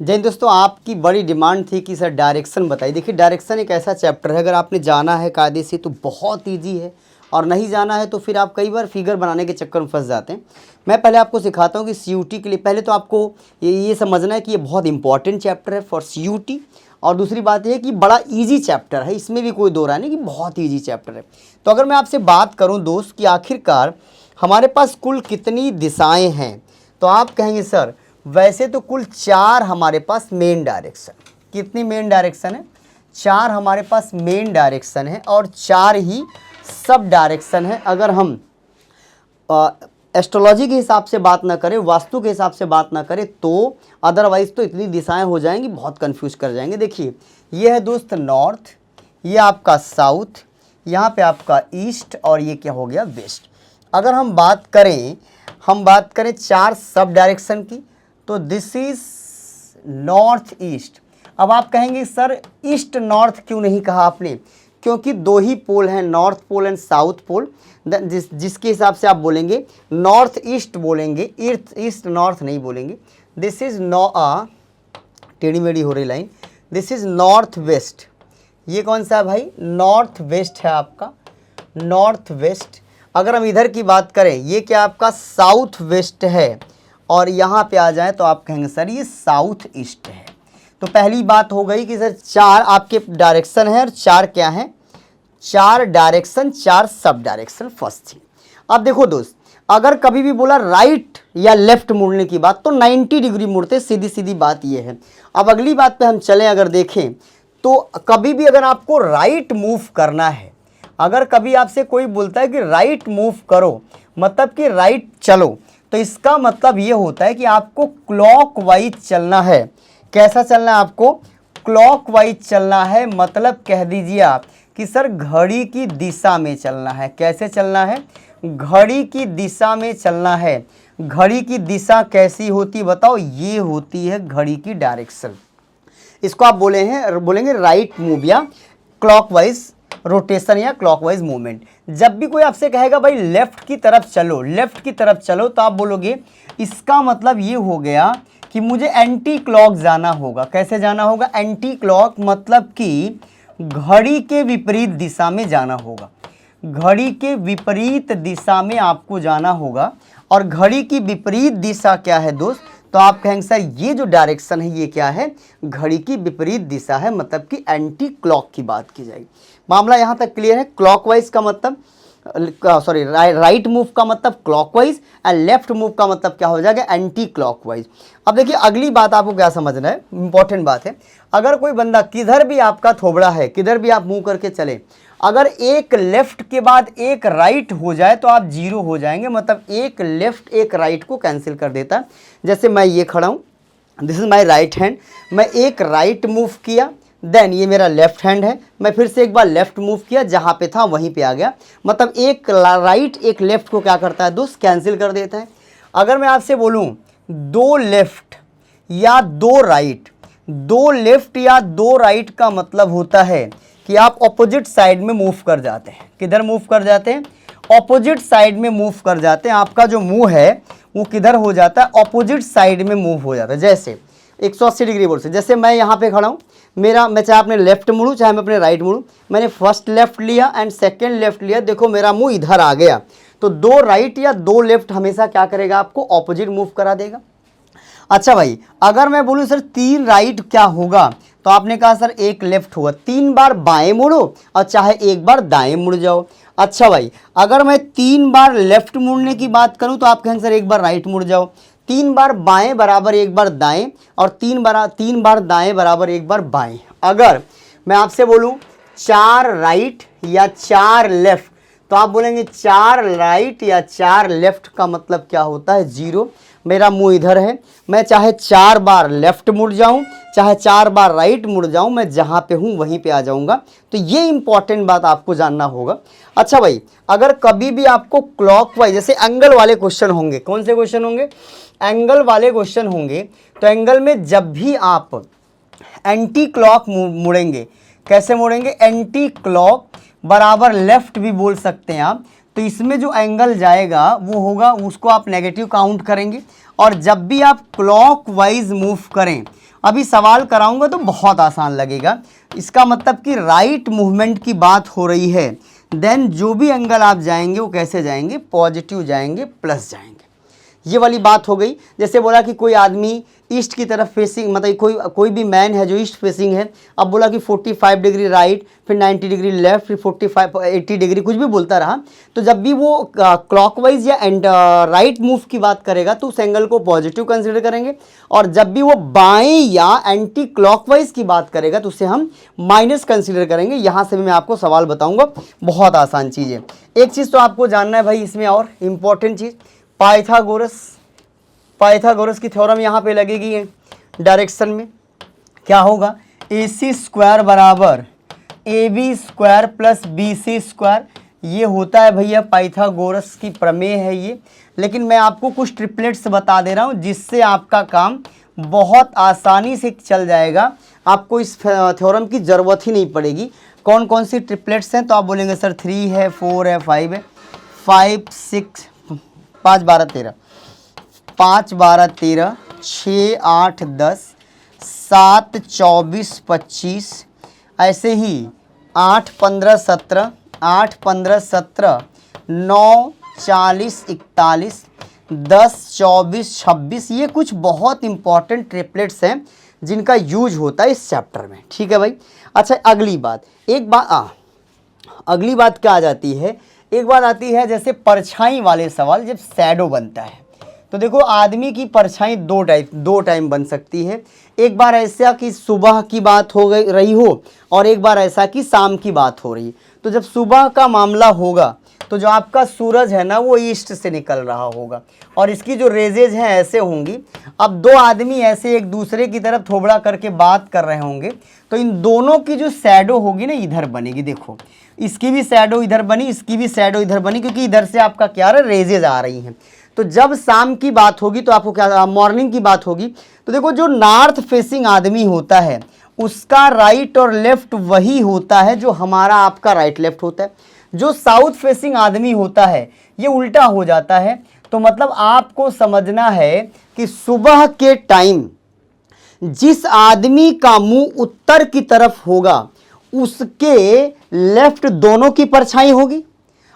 जैन दोस्तों, आपकी बड़ी डिमांड थी कि सर डायरेक्शन बताइए। देखिए, डायरेक्शन एक ऐसा चैप्टर है, अगर आपने जाना है कायदे से तो बहुत ईजी है, और नहीं जाना है तो फिर आप कई बार फिगर बनाने के चक्कर में फंस जाते हैं। मैं पहले आपको सिखाता हूँ कि सीयूटी के लिए पहले तो आपको ये समझना है कि ये बहुत इंपॉर्टेंट चैप्टर है फॉर सीयूटी। और दूसरी बात यह है कि बड़ा ईजी चैप्टर है, इसमें भी कोई दो राय नहीं कि बहुत ईजी चैप्टर है। तो अगर मैं आपसे बात करूँ दोस्त कि आखिरकार हमारे पास कुल कितनी दिशाएँ हैं, तो आप कहेंगे सर वैसे तो कुल 4 हमारे पास मेन डायरेक्शन। कितनी मेन डायरेक्शन है? 4 हमारे पास मेन डायरेक्शन है और 4 ही सब डायरेक्शन है। अगर हम एस्ट्रोलॉजी के हिसाब से बात ना करें, वास्तु के हिसाब से बात ना करें, तो अदरवाइज तो इतनी दिशाएं हो जाएंगी, बहुत कंफ्यूज कर जाएंगे। देखिए, ये है दोस्त नॉर्थ, ये आपका साउथ, यहाँ पे आपका ईस्ट, और ये क्या हो गया वेस्ट। अगर हम बात करें 4 सब डायरेक्शन की, तो दिस इज नॉर्थ ईस्ट। अब आप कहेंगे सर ईस्ट नॉर्थ क्यों नहीं कहा आपने? क्योंकि दो ही पोल हैं, north pole and south pole, जिसके हिसाब से आप बोलेंगे नॉर्थ ईस्ट बोलेंगे, ईस्ट नॉर्थ नहीं बोलेंगे। दिस इज टेढ़ी मेढ़ी हो रही line, this is north west. ये कौन सा है भाई? नॉर्थ वेस्ट है आपका, नॉर्थ वेस्ट। अगर हम इधर की बात करें, ये क्या आपका साउथ वेस्ट है, और यहाँ पे आ जाए तो आप कहेंगे सर ये साउथ ईस्ट है। तो पहली बात हो गई कि सर 4 आपके डायरेक्शन है, और 4 क्या हैं? 4 डायरेक्शन, 4 सब डायरेक्शन फर्स्ट थी। अब देखो दोस्त, अगर कभी भी बोला राइट या लेफ्ट मुड़ने की बात, तो 90 डिग्री मुड़ते, सीधी सीधी बात ये है। अब अगली बात पे हम चलें, अगर देखें तो कभी भी अगर आपको राइट मूव करना है, अगर कभी आपसे कोई बोलता है कि राइट मूव करो, मतलब कि राइट चलो, तो इसका मतलब ये होता है कि आपको क्लॉकवाइज चलना है। कैसा चलना है आपको? क्लॉकवाइज चलना है। मतलब कह दीजिए आप कि सर घड़ी की दिशा में चलना है। कैसे चलना है? घड़ी की दिशा में चलना है। घड़ी की दिशा कैसी होती बताओ? ये होती है घड़ी की डायरेक्शन। इसको आप बोलेंगे राइट मूव या क्लॉकवाइज रोटेशन या क्लॉकवाइज मूवमेंट। जब भी कोई आपसे कहेगा भाई लेफ्ट की तरफ चलो, लेफ्ट की तरफ चलो, तो आप बोलोगे इसका मतलब ये हो गया कि मुझे एंटी क्लॉक जाना होगा। कैसे जाना होगा? एंटी क्लॉक, मतलब कि घड़ी के विपरीत दिशा में जाना होगा। घड़ी के विपरीत दिशा में आपको जाना होगा। और घड़ी की विपरीत दिशा क्या है दोस्त? तो आप कहेंगे सर ये जो डायरेक्शन है ये क्या है? घड़ी की विपरीत दिशा है, मतलब कि एंटी क्लॉक की बात की जाएगी। मामला यहाँ तक क्लियर है? क्लॉकवाइज का मतलब राइट मूव का मतलब क्लॉकवाइज, एंड लेफ्ट मूव का मतलब क्या हो जाएगा? Anti clockwise. अब देखिए अगली बात आपको क्या समझना है, इंपॉर्टेंट बात है। अगर कोई बंदा किधर भी आपका थोबड़ा है, किधर भी आप मुंह करके चले, अगर एक लेफ्ट के बाद एक राइट हो जाए तो आप जीरो हो जाएंगे। मतलब एक लेफ्ट एक राइट को कैंसिल कर देता है। जैसे मैं ये खड़ा हूँ, this is my right hand, मैं एक राइट मूव किया, देन ये मेरा लेफ्ट हैंड है, मैं फिर से एक बार लेफ्ट मूव किया, जहाँ पे था वहीं पे आ गया। मतलब एक राइट एक लेफ्ट को क्या करता है दोस्त? कैंसिल कर देता है। अगर मैं आपसे बोलूँ 2 लेफ्ट या 2 राइट, 2 लेफ्ट या 2 राइट का मतलब होता है कि आप ऑपोजिट साइड में मूव कर जाते हैं। किधर मूव कर जाते हैं? ऑपोजिट साइड में मूव कर जाते हैं। आपका जो मुंह है वो किधर हो जाता है? ऑपोजिट साइड में मूव हो जाता है। जैसे 180 डिग्री बोल से, जैसे मैं यहाँ पे खड़ा हूँ, मैं चाहे अपने लेफ्ट मुड़ूँ चाहे मैं अपने राइट मुड़ूँ, मैंने फर्स्ट लेफ्ट लिया एंड सेकेंड लेफ्ट लिया, देखो मेरा मुंह इधर आ गया। तो 2 राइट या 2 लेफ्ट हमेशा क्या करेगा? आपको ऑपोजिट मूव करा देगा। अच्छा भाई, अगर मैं बोलूँ सर 3 राइट क्या होगा, तो आपने कहा सर 1 लेफ्ट होगा। 3 बार बाएं मुड़ो और चाहे 1 बार दाएं मुड़ जाओ। अच्छा भाई, अगर मैं 3 बार लेफ्ट मुड़ने की बात करूं तो आप कहेंगे सर 1 बार राइट मुड़ जाओ। 3 बार बाएं बराबर 1 बार दाएं, और 3 बार दाएं बराबर 1 बार बाएं। अगर मैं आपसे बोलूं 4 राइट या 4 लेफ्ट, तो आप बोलेंगे 4 राइट या 4 लेफ्ट का मतलब क्या होता है? 0। मेरा मुंह इधर है, मैं चाहे 4 बार लेफ्ट मुड़ जाऊं चाहे 4 बार राइट मुड़ जाऊं, मैं जहां पे हूं वहीं पे आ जाऊंगा। तो ये इंपॉर्टेंट बात आपको जानना होगा। अच्छा भाई, अगर कभी भी आपको क्लॉकवाइज, जैसे एंगल वाले क्वेश्चन होंगे, कौन से क्वेश्चन होंगे? एंगल वाले क्वेश्चन होंगे। तो एंगल में जब भी आप एंटी क्लॉक मुड़ेंगे, कैसे मुड़ेंगे? एंटी क्लॉक बराबर लेफ्ट भी बोल सकते हैं आप। तो इसमें जो एंगल जाएगा वो होगा, उसको आप नेगेटिव काउंट करेंगे। और जब भी आप क्लॉकवाइज मूव करें अभी सवाल कराऊंगा तो बहुत आसान लगेगा। इसका मतलब कि राइट मूवमेंट की बात हो रही है, देन जो भी एंगल आप जाएंगे वो कैसे जाएंगे, पॉजिटिव जाएंगे, प्लस जाएंगे। ये वाली बात हो गई। जैसे बोला कि कोई आदमी ईस्ट की तरफ फेसिंग, मतलब कोई भी मैन है जो ईस्ट फेसिंग है, अब बोला कि 45 डिग्री राइट, फिर 90 डिग्री लेफ्ट, फिर 45 80 डिग्री, कुछ भी बोलता रहा, तो जब भी वो क्लॉकवाइज या राइट मूव की बात करेगा तो उस एंगल को पॉजिटिव कंसिडर करेंगे, और जब भी वो बाएं या एंटी क्लॉकवाइज की बात करेगा तो उसे हम माइनस कंसिडर करेंगे। यहाँ से भी मैं आपको सवाल बताऊंगा, बहुत आसान चीज़ है। एक चीज़ तो आपको जानना है भाई इसमें, और इम्पॉर्टेंट चीज़, पाइथागोरस की थ्योरम यहाँ पे लगेगी डायरेक्शन में। क्या होगा, AC स्क्वायर बराबर AB square plus BC square, ये होता है भैया पाइथागोरस की प्रमेय है ये। लेकिन मैं आपको कुछ ट्रिपलेट्स बता दे रहा हूँ जिससे आपका काम बहुत आसानी से चल जाएगा, आपको इस थ्योरम की ज़रूरत ही नहीं पड़ेगी। कौन कौन सी ट्रिपलेट्स हैं, तो आप बोलेंगे सर 3 है, 4 है, 5 है। 5 6 5 12 13, 5 12 13, 6 8 10, 7 24 25, ऐसे ही 8 15 17, 8 15 17, 9 40 41, 10 24 26। ये कुछ बहुत इंपॉर्टेंट ट्रिपलेट्स हैं जिनका यूज होता है इस चैप्टर में, ठीक है भाई। अच्छा, अगली बात क्या आ जाती है, एक बात आती है जैसे परछाई वाले सवाल, जब शैडो बनता है तो देखो आदमी की परछाई दो टाइम बन सकती है। एक बार ऐसा कि सुबह की बात हो रही हो, और एक बार ऐसा कि शाम की बात हो रही। तो जब सुबह का मामला होगा तो जो आपका सूरज है ना वो ईस्ट से निकल रहा होगा, और इसकी जो रेजेज हैं ऐसे होंगी। अब दो आदमी ऐसे एक दूसरे की तरफ थोबड़ा करके बात कर रहे होंगे, तो इन दोनों की जो शैडो होगी ना इधर बनेगी। देखो इसकी भी शैडो इधर बनी, इसकी भी शैडो इधर बनी, क्योंकि इधर से आपका क्या रहा, रेजेज आ रही हैं। तो जब शाम की बात होगी तो आपको क्या, मॉर्निंग की बात होगी, तो देखो जो नॉर्थ फेसिंग आदमी होता है उसका राइट और लेफ्ट वही होता है जो हमारा आपका राइट लेफ्ट होता है। जो साउथ फेसिंग आदमी होता है ये उल्टा हो जाता है। तो मतलब आपको समझना है कि सुबह के टाइम जिस आदमी का मुंह उत्तर की तरफ होगा उसके लेफ्ट दोनों की परछाई होगी,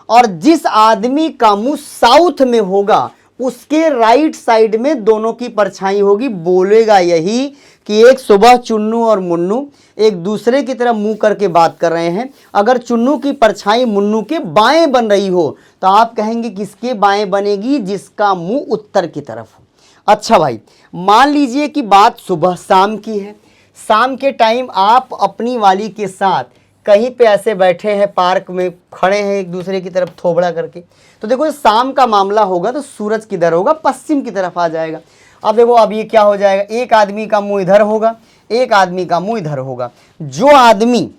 और जिस आदमी का मुंह साउथ में होगा उसके राइट साइड में दोनों की परछाई होगी। बोलेगा यही कि एक सुबह चुन्नू और मुन्नू एक दूसरे की तरफ मुंह करके बात कर रहे हैं, अगर चुन्नू की परछाई मुन्नू के बाएं बन रही हो तो आप कहेंगे किसके बाएं बनेगी, जिसका मुंह उत्तर की तरफ हो। अच्छा भाई, मान लीजिए कि बात सुबह शाम की है। शाम के टाइम आप अपनी वाली के साथ कहीं पे ऐसे बैठे हैं, पार्क में खड़े हैं एक दूसरे की तरफ थोबड़ा करके, तो देखो शाम का मामला होगा तो सूरज किधर होगा, पश्चिम की तरफ आ जाएगा। अब देखो अब ये क्या हो जाएगा, एक आदमी का मुंह इधर होगा, एक आदमी का मुंह इधर होगा। जो आदमी,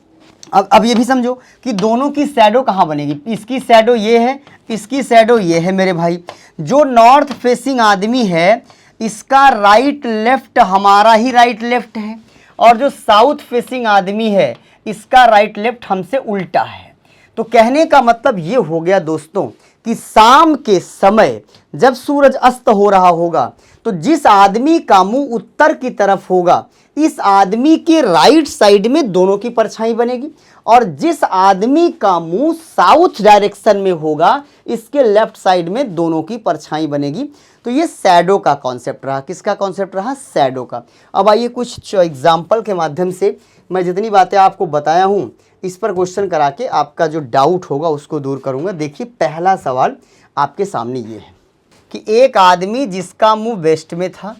अब ये भी समझो कि दोनों की शैडो कहाँ बनेगी, इसकी शैडो ये है, इसकी शैडो ये है मेरे भाई। जो नॉर्थ फेसिंग आदमी है इसका राइट लेफ्ट हमारा ही राइट लेफ्ट है, और जो साउथ फेसिंग आदमी है इसका राइट लेफ्ट हमसे उल्टा है। तो कहने का मतलब ये हो गया दोस्तों कि शाम के समय जब सूरज अस्त हो रहा होगा तो जिस आदमी का मुंह उत्तर की तरफ होगा इस आदमी के राइट साइड में दोनों की परछाई बनेगी, और जिस आदमी का मुंह साउथ डायरेक्शन में होगा इसके लेफ्ट साइड में दोनों की परछाई बनेगी। तो ये शैडो का कॉन्सेप्ट रहा। किसका कॉन्सेप्ट रहा, शैडो का। अब आइए कुछ एग्जाम्पल के माध्यम से मैं जितनी बातें आपको बताया हूँ इस पर क्वेश्चन करा के आपका जो डाउट होगा उसको दूर करूँगा। देखिए पहला सवाल आपके सामने ये है कि एक आदमी जिसका मुंह वेस्ट में था,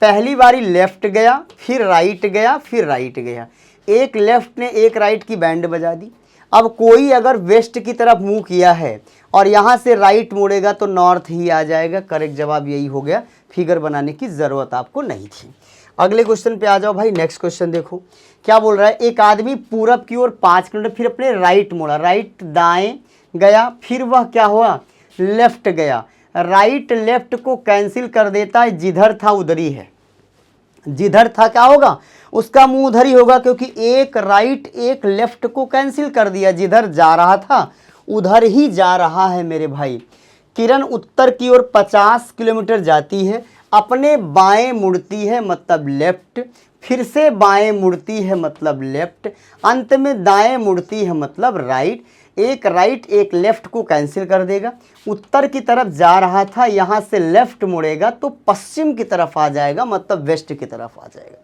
पहली बारी लेफ्ट गया, फिर राइट गया, फिर राइट गया, एक लेफ्ट ने एक राइट की बैंड बजा दी। अब कोई अगर वेस्ट की तरफ मुंह किया है और यहाँ से राइट मुड़ेगा तो नॉर्थ ही आ जाएगा। करेक्ट जवाब यही हो गया, फिगर बनाने की ज़रूरत आपको नहीं थी। अगले क्वेश्चन पे आ जाओ भाई। नेक्स्ट क्वेश्चन देखो क्या बोल रहा है, एक आदमी पूरब की ओर 5 किलोमीटर फिर अपने राइट मुड़ा, राइट दाएं गया, फिर वह क्या हुआ, लेफ्ट गया। राइट लेफ्ट को कैंसिल कर देता है, जिधर था उधर ही है। जिधर था क्या होगा, उसका मुंह उधर ही होगा, क्योंकि एक राइट एक लेफ्ट को कैंसिल कर दिया, जिधर जा रहा था उधर ही जा रहा है मेरे भाई। किरण उत्तर की ओर 50 किलोमीटर जाती है, अपने बाएं मुड़ती है मतलब लेफ्ट, फिर से बाएं मुड़ती है मतलब लेफ्ट, अंत में दाएं मुड़ती है मतलब राइट। एक राइट एक लेफ्ट को कैंसिल कर देगा। उत्तर की तरफ जा रहा था, यहाँ से लेफ्ट मुड़ेगा तो पश्चिम की तरफ आ जाएगा, मतलब वेस्ट की तरफ आ जाएगा।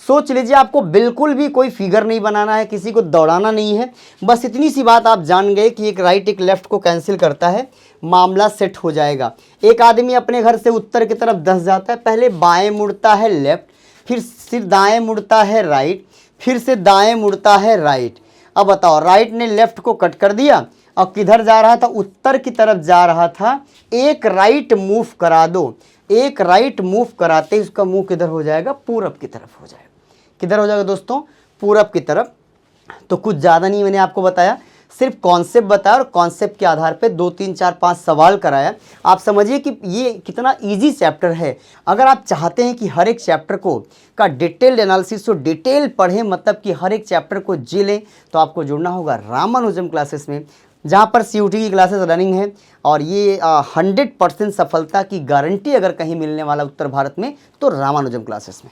सोच लीजिए, आपको बिल्कुल भी कोई फिगर नहीं बनाना है, किसी को दौड़ाना नहीं है, बस इतनी सी बात आप जान गए कि एक राइट एक लेफ्ट को कैंसिल करता है, मामला सेट हो जाएगा। एक आदमी अपने घर से उत्तर की तरफ धंस जाता है, पहले बाएं मुड़ता है लेफ्ट, फिर दाएं मुड़ता है राइट, फिर से दाएं मुड़ता है राइट। अब बताओ, राइट ने लेफ्ट को कट कर दिया और किधर जा रहा था, उत्तर की तरफ जा रहा था। एक राइट मूव करा दो, एक राइट मूव कराते ही उसका मुंह किधर हो जाएगा, पूरब की तरफ हो जाएगा। किधर हो जाएगा दोस्तों, पूरब की तरफ। तो कुछ ज़्यादा नहीं मैंने आपको बताया, सिर्फ कॉन्सेप्ट बताया और कॉन्सेप्ट के आधार पे 2 3 4 5 सवाल कराया। आप समझिए कि ये कितना इजी चैप्टर है। अगर आप चाहते हैं कि हर एक चैप्टर को का डिटेल्ड एनालिसिस और डिटेल पढ़ें, मतलब कि हर एक चैप्टर को जी लें, तो आपको जुड़ना होगा रामानुजम क्लासेस में, जहाँ पर CUT की क्लासेस रनिंग है। और ये 100% सफलता की गारंटी अगर कहीं मिलने वाला उत्तर भारत में, तो रामानुजम क्लासेस में।